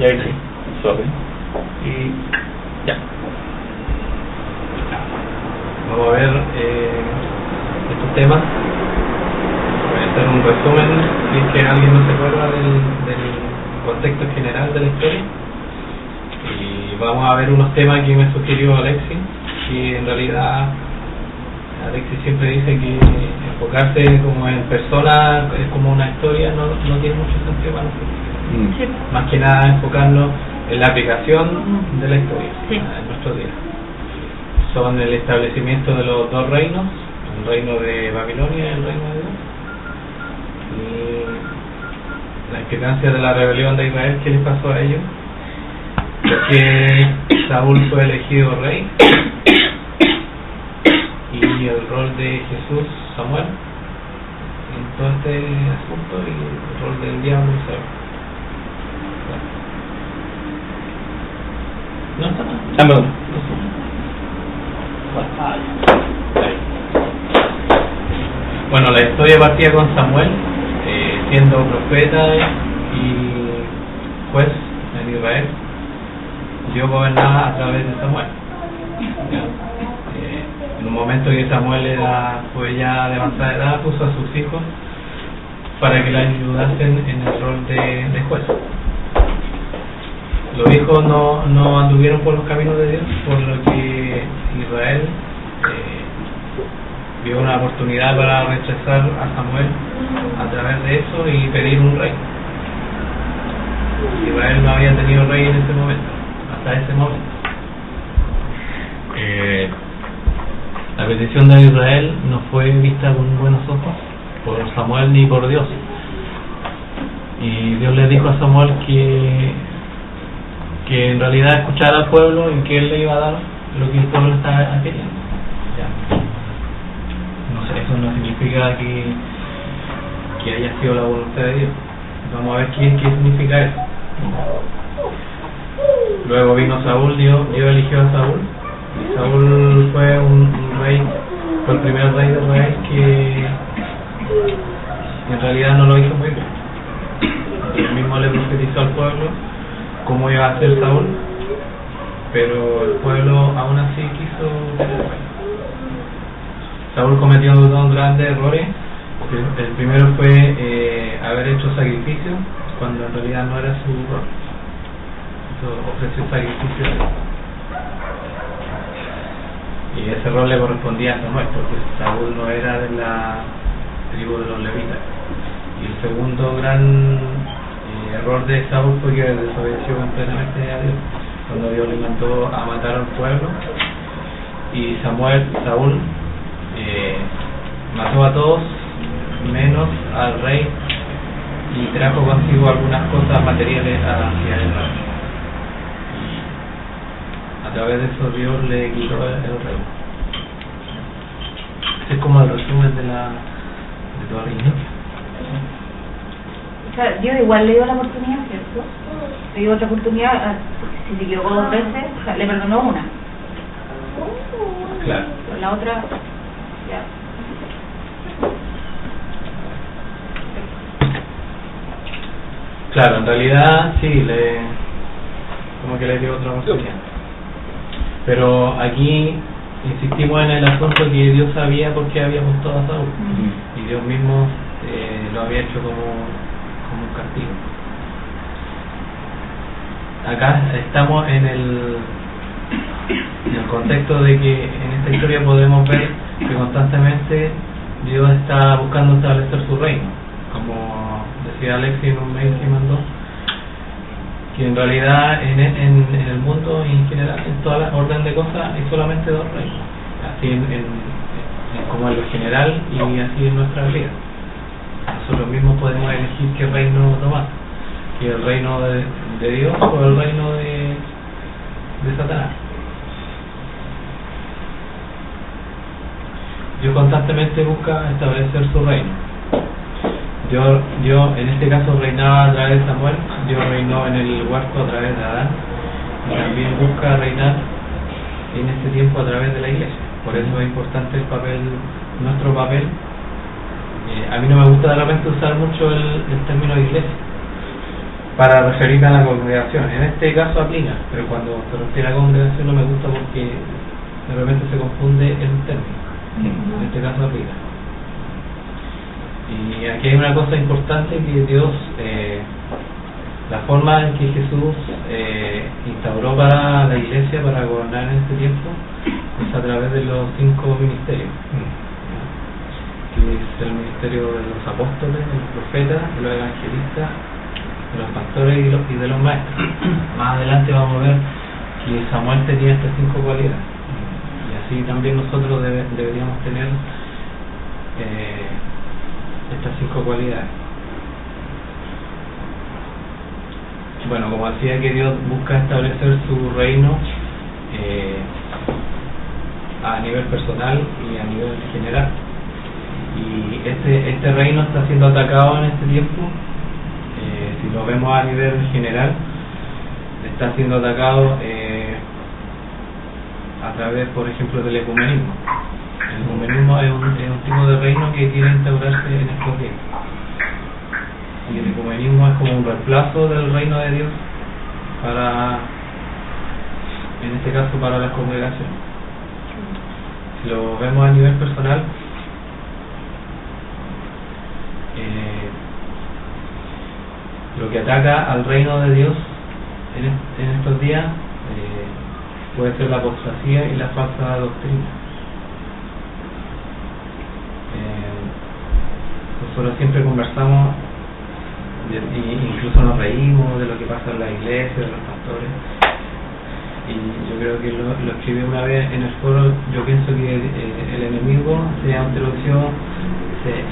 Y ahí sí, suave. Y ya. Vamos a ver estos temas. Voy a hacer un resumen si es que alguien no se acuerda del contexto general de la historia. Y vamos a ver unos temas que me sugirió Alexis, que en realidad Alexis siempre dice que enfocarse como en personas, es como una historia, no tiene mucho sentido para nosotros. Sí. Más que nada enfocarnos en la aplicación de la historia en nuestros días. Son el establecimiento de los dos reinos, el reino de Babilonia y el reino de Dios. Y la implicancia de la rebelión de Israel, ¿qué les pasó a ellos? Porque Saúl fue elegido rey y el rol de Jesús, Samuel, en todo este asunto, y el rol del diablo, Saúl. No está mal. Ah, perdón. Bueno, la historia partía con Samuel siendo profeta y juez en Israel. Dios gobernaba a través de Samuel. En un momento que Samuel fue ya de avanzada edad, puso a sus hijos para que le ayudasen en el rol de juez. Los hijos no anduvieron por los caminos de Dios, por lo que Israel vio una oportunidad para rechazar a Samuel a través de eso y pedir un rey. Israel no había tenido rey en ese momento, hasta ese momento. La petición de Israel no fue vista con buenos ojos por Samuel ni por Dios. Y Dios le dijo a Samuel que en realidad escuchara al pueblo y que él le iba a dar lo que el pueblo estaba queriendo. Ya. No sé, eso no significa que haya sido la voluntad de Dios. Vamos a ver qué significa eso. Luego vino Saúl, Dios eligió a Saúl, y Saúl fue un rey, fue el primer rey de Israel que en realidad no lo hizo muy bien. Él mismo le profetizó al pueblo cómo iba a ser Saúl, pero el pueblo aún así quiso tener rey. Saúl cometió dos grandes errores. El primero fue haber hecho sacrificio cuando en realidad no era su rol. Ofreció sacrificio y ese rol le correspondía a Samuel, porque Saúl no era de la tribu de los levitas. Y el segundo gran error de Saúl fue que desobedeció completamente a Dios cuando Dios le mandó a matar al pueblo, y Saúl mató a todos menos al rey y trajo consigo algunas cosas materiales hacia Israel. A través de eso Dios le quitó el rey. Ese es como el resumen de toda la historia. O sea, Dios igual le dio la oportunidad, ¿cierto? Le dio otra oportunidad, si se equivocó 2 veces, o sea, le perdonó una. Claro. Pero la otra, ya. Claro, en realidad sí, como que le dio otra oportunidad. Pero aquí insistimos en el asunto que Dios sabía por qué había puesto a Saúl, y Dios mismo lo había hecho como un castigo. Acá estamos en el contexto de que en esta historia podemos ver que constantemente Dios está buscando establecer su reino, como decía Alexis en un mail que mandó, que en realidad en el mundo y en general, en toda la orden de cosas, hay solamente 2 reinos, así como en lo general y así en nuestra vida. Nosotros mismos podemos elegir qué reino tomar, si el reino de Dios o el reino de Satanás. Dios constantemente busca establecer su reino. Dios en este caso reinaba a través de Samuel, Dios reinó en el huerto a través de Adán, y también busca reinar en este tiempo a través de la iglesia. Por eso es importante nuestro papel. A mí no me gusta de repente usar mucho el término iglesia, para referir a la congregación. En este caso aplica, pero cuando se refiere a congregación no me gusta porque de repente se confunde el término. En este caso aplica. Y aquí hay una cosa importante que Dios, la forma en que Jesús instauró para la iglesia para gobernar en este tiempo es a través de los 5 ministerios, que es el ministerio de los apóstoles, de los profetas, de los evangelistas, de los pastores y de los maestros. Más adelante vamos a ver que Samuel tenía estas 5 cualidades, y así también nosotros deberíamos tener estas 5 cualidades. Bueno, como decía, que Dios busca establecer su reino a nivel personal y a nivel general, y este reino está siendo atacado en este tiempo. Si lo vemos a nivel general, está siendo atacado a través, por ejemplo, del ecumenismo. El ecumenismo es un tipo de reino que quiere instaurarse en estos días, y el ecumenismo es como un reemplazo del reino de Dios para, en este caso, para las congregaciones. Si lo vemos a nivel personal, lo que ataca al reino de Dios en estos días puede ser la apostasía y la falsa doctrina. Nosotros siempre conversamos y incluso nos reímos de lo que pasa en la iglesia, de los pastores, y yo creo que lo escribí una vez en el foro. Yo pienso que el enemigo se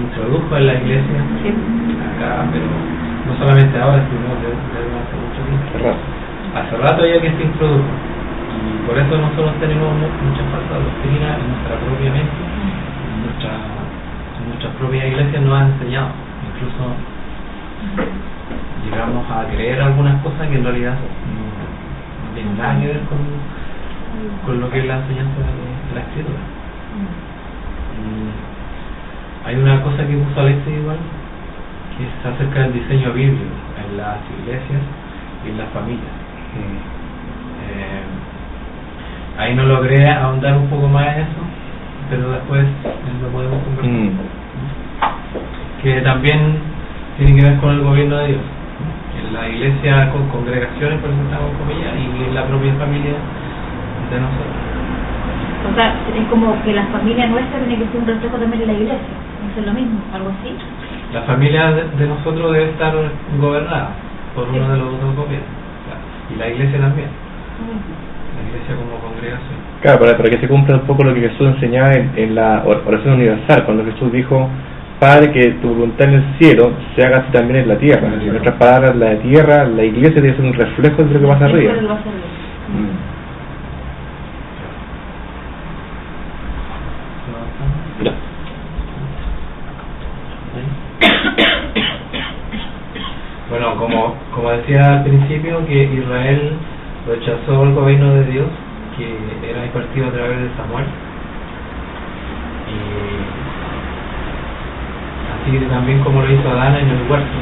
introdujo en la iglesia, acá, pero no solamente ahora, sino desde hace mucho tiempo. Hace rato ya que se introdujo, y por eso nosotros tenemos muchas falsas doctrinas en nuestra propia mente, en nuestras propias iglesias nos han enseñado, incluso llegamos a creer algunas cosas que en realidad no tienen nada que ver con lo que es la enseñanza de la escritura. Hay una cosa que puso Alexis igual, que es acerca del diseño bíblico en las iglesias y en las familias. Ahí no logré ahondar un poco más en eso, pero después lo podemos conversar. Que también tiene que ver con el gobierno de Dios. En la iglesia, con congregaciones, por ejemplo, con comillas, y en la propia familia de nosotros. O sea, es como que la familia nuestra tiene que ser un reflejo también de la iglesia. ¿No es lo mismo? ¿Algo así? La familia de nosotros debe estar gobernada por uno de los dos gobiernos. Y la iglesia también. La iglesia como congregación. Claro, para que se cumpla un poco lo que Jesús enseñaba en la oración universal, cuando Jesús dijo: Padre, que tu voluntad en el cielo se haga así también en la tierra. En otras palabras, la de tierra, la iglesia debe ser un reflejo de lo que pasa arriba. Ya. Bueno, como decía al principio, que Israel rechazó el gobierno de Dios, que era impartido a través de Samuel, y así también como lo hizo Adán en el huerto.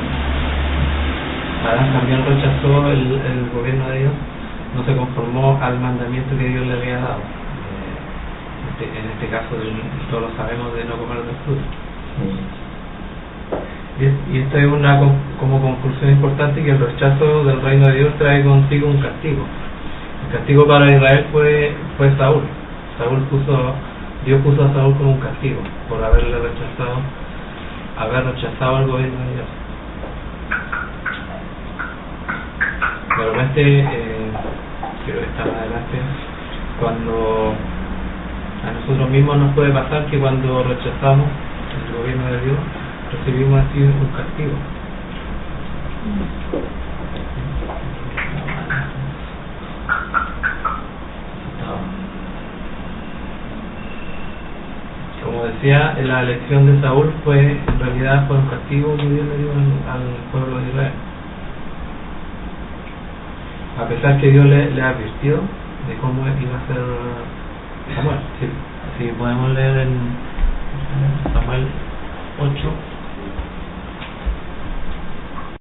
Adán también rechazó el gobierno de Dios, no se conformó al mandamiento que Dios le había dado. En este caso, todos lo sabemos, de no comer del fruto. Y esto es una como conclusión importante, que el rechazo del reino de Dios trae consigo un castigo. El castigo para Israel fue Saúl. Dios puso a Saúl como un castigo por haber rechazado el gobierno de Dios. De repente, quiero estar más adelante, cuando a nosotros mismos nos puede pasar que cuando rechazamos el gobierno de Dios, recibimos así un castigo. Como decía, la elección de Saúl en realidad fue un castigo que Dios le dio al pueblo de Israel. A pesar que Dios le advirtió de cómo iba a ser Samuel. Sí, podemos leer en Samuel 8.